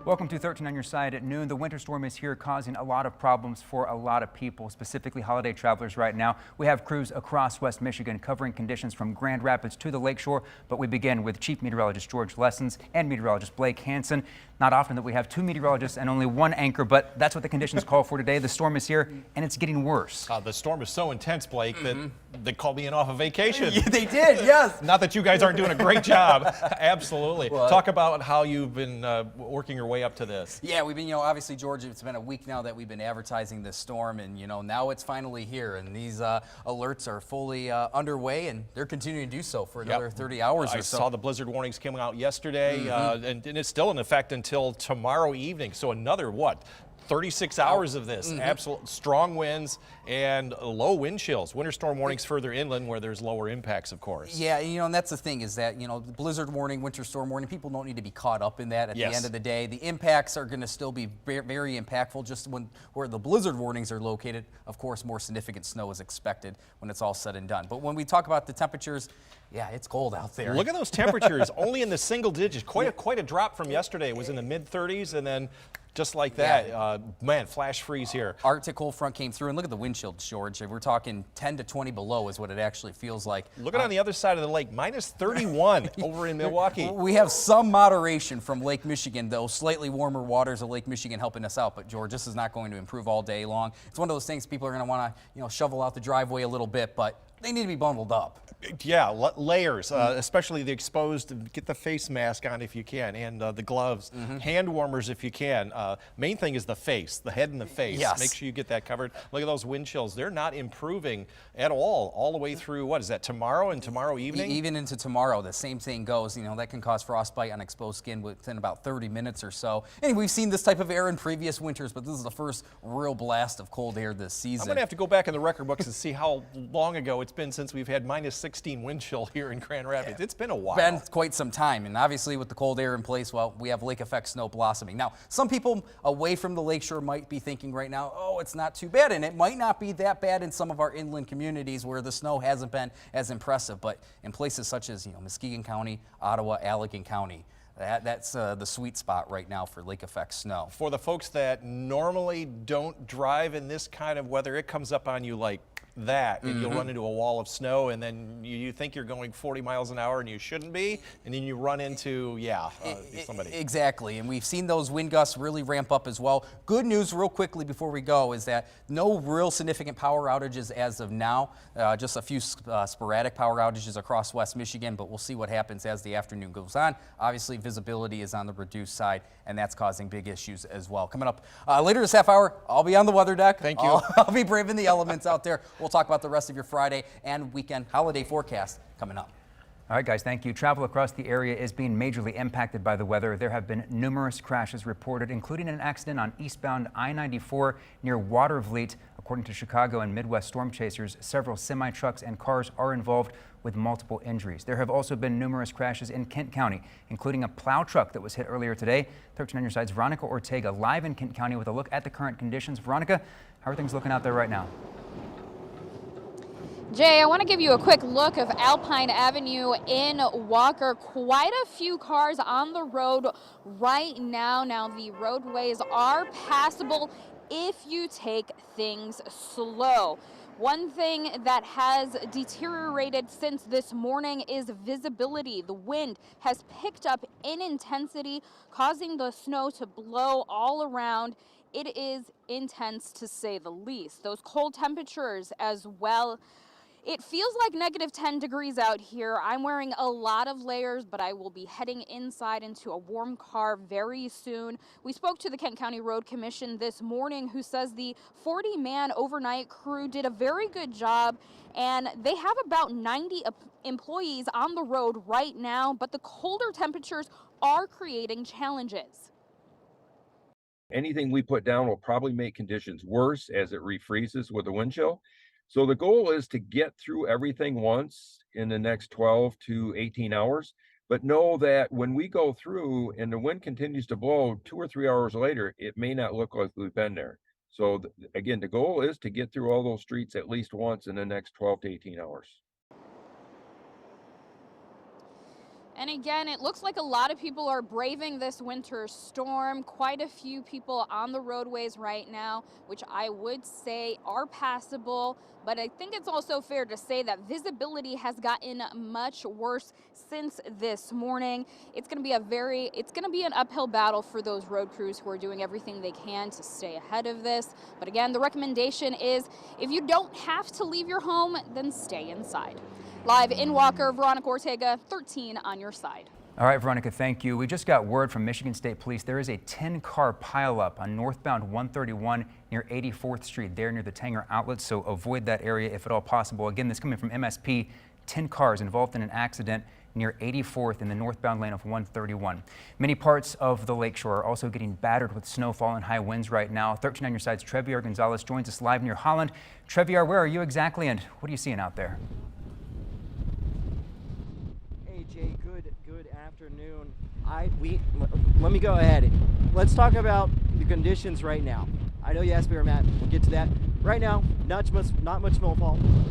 Welcome to 13 on your side at noon. The winter storm is here, causing a lot of problems for a lot of people, specifically holiday travelers right now. We have crews across West Michigan covering conditions from Grand Rapids to the lakeshore, but we begin with Chief Meteorologist George Lessons and Meteorologist Blake Hansen. Not often that we have two meteorologists and only one anchor, but that's what the conditions call for today. The storm is here and it's getting worse. The storm is so intense, Blake, that they called me in off of vacation. Yeah, they did, yes. Not that you guys aren't doing a great job. Absolutely. Talk about how you've been working your way up to this. Yeah, we've been, obviously, George, it's been a week now that we've been advertising this storm, and, now it's finally here, and these alerts are fully underway, and they're continuing to do so for another 30 hours or so. I saw the blizzard warnings coming out yesterday, and it's still in effect until tomorrow evening. So another, 36 hours of this. Absolute strong winds and low wind chills. Winter storm warnings further inland where there's lower impacts, of course. Yeah, and that's the thing is that, the blizzard warning, winter storm warning, people don't need to be caught up in that at the end of the day. The impacts are going to still be very impactful. Just where the blizzard warnings are located, of course, more significant snow is expected when it's all said and done. But when we talk about the temperatures, yeah, it's cold out there. Look at those temperatures, only in the single digits. Quite a drop from yesterday. It was in the mid-30s, and then just like that, man, flash freeze here. Arctic cold front came through, and look at the wind chill, George. We're talking 10 to 20 below is what it actually feels like. Look at on the other side of the lake, minus 31 over in Milwaukee. We have some moderation from Lake Michigan, though slightly warmer waters of Lake Michigan helping us out. But George, this is not going to improve all day long. It's one of those things people are going to want to, shovel out the driveway a little bit, but they need to be bundled up. Yeah, layers, especially the exposed. Get the face mask on if you can, and the gloves, hand warmers if you can. Main thing is the face, the head and the face. Yes. Make sure you get that covered. Look at those wind chills. They're not improving at all the way through, what is that, tomorrow and tomorrow evening? Even into tomorrow, the same thing goes. That can cause frostbite on exposed skin within about 30 minutes or so. And we've seen this type of air in previous winters, but this is the first real blast of cold air this season. I'm going to have to go back in the record books and see how long ago it's been since we've had minus 16 wind chill here in Grand Rapids. It's been a while. Been quite some time, and obviously with the cold air in place, well, we have lake effect snow blossoming. Now, some people away from the lakeshore might be thinking right now, oh, it's not too bad, and it might not be that bad in some of our inland communities where the snow hasn't been as impressive, but in places such as Muskegon County, Ottawa, Allegan County, that's the sweet spot right now for lake effect snow. For the folks that normally don't drive in this kind of weather, it comes up on you like that, and you'll run into a wall of snow, and then you think you're going 40 miles an hour and you shouldn't be, and then you run into somebody. Exactly, and we've seen those wind gusts really ramp up as well. Good news real quickly before we go is that no real significant power outages as of now, just a few sporadic power outages across West Michigan, but we'll see what happens as the afternoon goes on. Obviously visibility is on the reduced side, and that's causing big issues as well. Coming up later this half hour, I'll be on the weather deck. Thank you. I'll be braving the elements out there. We'll talk about the rest of your Friday and weekend holiday forecast coming up. All right, guys, thank you. Travel across the area is being majorly impacted by the weather. There have been numerous crashes reported, including an accident on eastbound I-94 near Watervliet. According to Chicago and Midwest storm chasers, several semi-trucks and cars are involved with multiple injuries. There have also been numerous crashes in Kent County, including a plow truck that was hit earlier today. 13 on your side's Veronica Ortega live in Kent County with a look at the current conditions. Veronica, how are things looking out there right now? Jay, I want to give you a quick look of Alpine Avenue in Walker. Quite a few cars on the road right now. Now, the roadways are passable if you take things slow. One thing that has deteriorated since this morning is visibility. The wind has picked up in intensity, causing the snow to blow all around. It is intense to say the least. Those cold temperatures as well. It feels like negative 10 degrees out here. I'm wearing a lot of layers, but I will be heading inside into a warm car very soon. We spoke to the Kent County Road Commission this morning, who says the 40-man overnight crew did a very good job, and they have about 90 employees on the road right now, but the colder temperatures are creating challenges. Anything we put down will probably make conditions worse as it refreezes with the wind chill. So the goal is to get through everything once in the next 12 to 18 hours, but know that when we go through and the wind continues to blow 2 or 3 hours later, it may not look like we've been there. So again, the goal is to get through all those streets at least once in the next 12 to 18 hours. And again, it looks like a lot of people are braving this winter storm. Quite a few people on the roadways right now, which I would say are passable. But I think it's also fair to say that visibility has gotten much worse since this morning. It's going to be an uphill battle for those road crews who are doing everything they can to stay ahead of this. But again, the recommendation is if you don't have to leave your home, then stay inside. Live in Walker, Veronica Ortega, 13 on your side. All right, Veronica, thank you. We just got word from Michigan State Police. There is a 10-car pileup on northbound 131 near 84th Street, there near the Tanger outlet, so avoid that area if at all possible. Again, this coming from MSP, 10 cars involved in an accident near 84th in the northbound lane of 131. Many parts of the lakeshore are also getting battered with snowfall and high winds right now. 13 on your side's Treviar Gonzalez joins us live near Holland. Treviar, where are you exactly, and what are you seeing out there? Jay, good afternoon. Let me go ahead. Let's talk about the conditions right now. I know you asked me where I'm at. We'll get to that. Right now, not much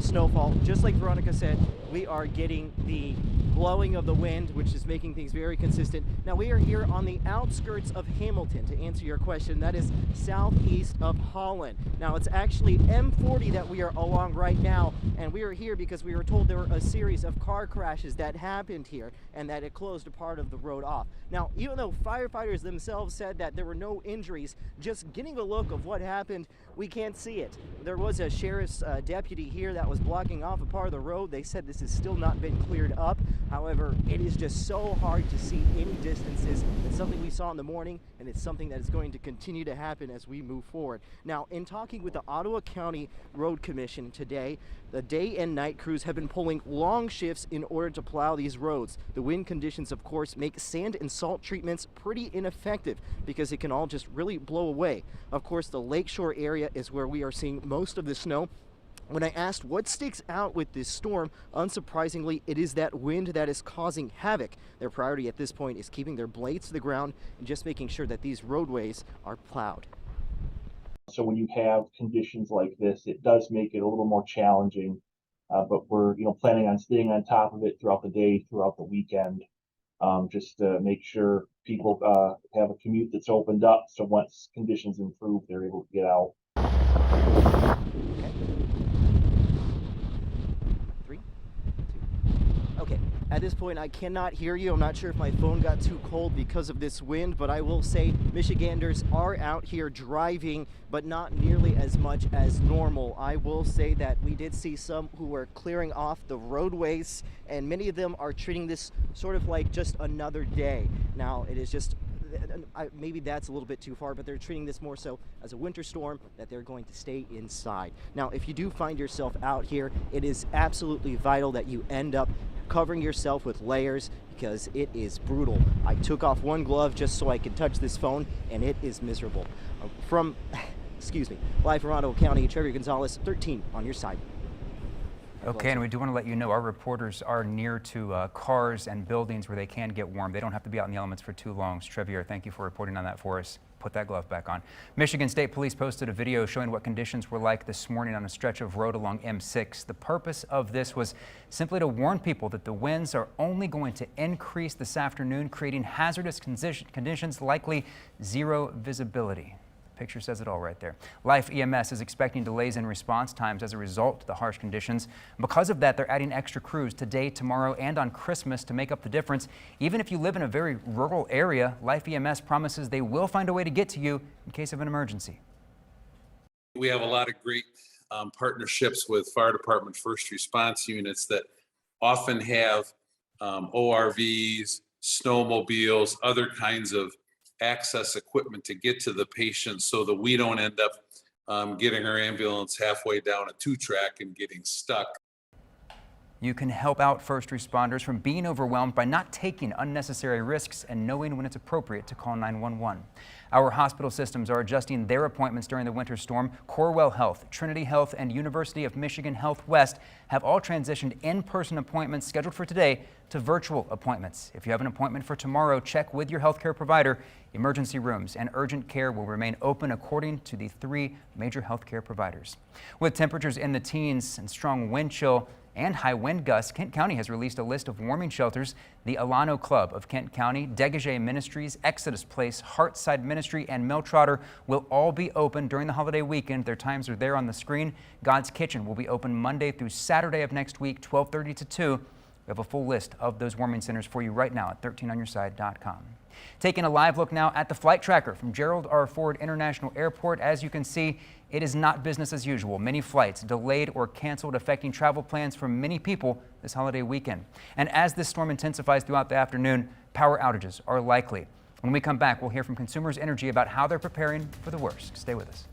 snowfall. Just like Veronica said, we are getting the blowing of the wind, which is making things very consistent. Now we are here on the outskirts of Hamilton. To answer your question, that is southeast of Holland. Now it's actually M40 that we are along right now, and we are here because we were told there were a series of car crashes that happened here and that it closed a part of the road off. Now, even though firefighters themselves said that there were no injuries, just getting a look of what happened, we can't see it. There was a sheriff's deputy here that was blocking off a part of the road. They said this has still not been cleared up. However, it is just so hard to see any distances. It's something we saw in the morning, and it's something that is going to continue to happen as we move forward. Now, in talking with the Ottawa County Road Commission today, the day and night crews have been pulling long shifts in order to plow these roads. The wind conditions, of course, make sand and salt treatments pretty ineffective because it can all just really blow away. Of course, the lakeshore area is where we are seeing most of the snow. When I asked what sticks out with this storm, unsurprisingly, it is that wind that is causing havoc. Their priority at this point is keeping their blades to the ground and just making sure that these roadways are plowed. So when you have conditions like this, it does make it a little more challenging, but we're planning on staying on top of it throughout the day, throughout the weekend, just to make sure people have a commute that's opened up. So once conditions improve, they're able to get out. Okay, at this point I cannot hear you. I'm not sure if my phone got too cold because of this wind, but I will say Michiganders are out here driving, but not nearly as much as normal. I will say that we did see some who were clearing off the roadways, and many of them are treating this sort of like just another day. Now, it is just maybe that's a little bit too far, but they're treating this more so as a winter storm that they're going to stay inside. Now, if you do find yourself out here, it is absolutely vital that you end up covering yourself with layers because it is brutal. I took off one glove just so I could touch this phone, and it is miserable. Live from Ottawa County, Treviar Gonzalez, 13 on your side. Okay, and we do want to let you know our reporters are near to cars and buildings where they can get warm. They don't have to be out in the elements for too long. Treviar, thank you for reporting on that for us. Put that glove back on. Michigan State Police posted a video showing what conditions were like this morning on a stretch of road along M6. The purpose of this was simply to warn people that the winds are only going to increase this afternoon, creating hazardous conditions, likely zero visibility. Picture says it all right there. Life EMS is expecting delays in response times as a result of the harsh conditions. Because of that, they're adding extra crews today, tomorrow, and on Christmas to make up the difference. Even if you live in a very rural area, Life EMS promises they will find a way to get to you in case of an emergency. We have a lot of great partnerships with fire department first response units that often have ORVs, snowmobiles, other kinds of access equipment to get to the patient so that we don't end up getting our ambulance halfway down a 2-track and getting stuck. You can help out first responders from being overwhelmed by not taking unnecessary risks and knowing when it's appropriate to call 911. Our hospital systems are adjusting their appointments during the winter storm. Corewell Health, Trinity Health, and University of Michigan Health West have all transitioned in-person appointments scheduled for today to virtual appointments. If you have an appointment for tomorrow, check with your healthcare provider. Emergency rooms and urgent care will remain open according to the 3 major healthcare providers. With temperatures in the teens and strong wind chill and high wind gusts, Kent County has released a list of warming shelters. The Alano Club of Kent County, Degage Ministries, Exodus Place, Heartside Ministry, and Milltrotter will all be open during the holiday weekend. Their times are there on the screen. God's Kitchen will be open Monday through Saturday of next week, 12:30 to 2. We have a full list of those warming centers for you right now at 13onyourside.com. Taking a live look now at the flight tracker from Gerald R. Ford International Airport. As you can see, it is not business as usual. Many flights delayed or canceled, affecting travel plans for many people this holiday weekend. And as this storm intensifies throughout the afternoon, power outages are likely. When we come back, we'll hear from Consumers Energy about how they're preparing for the worst. Stay with us.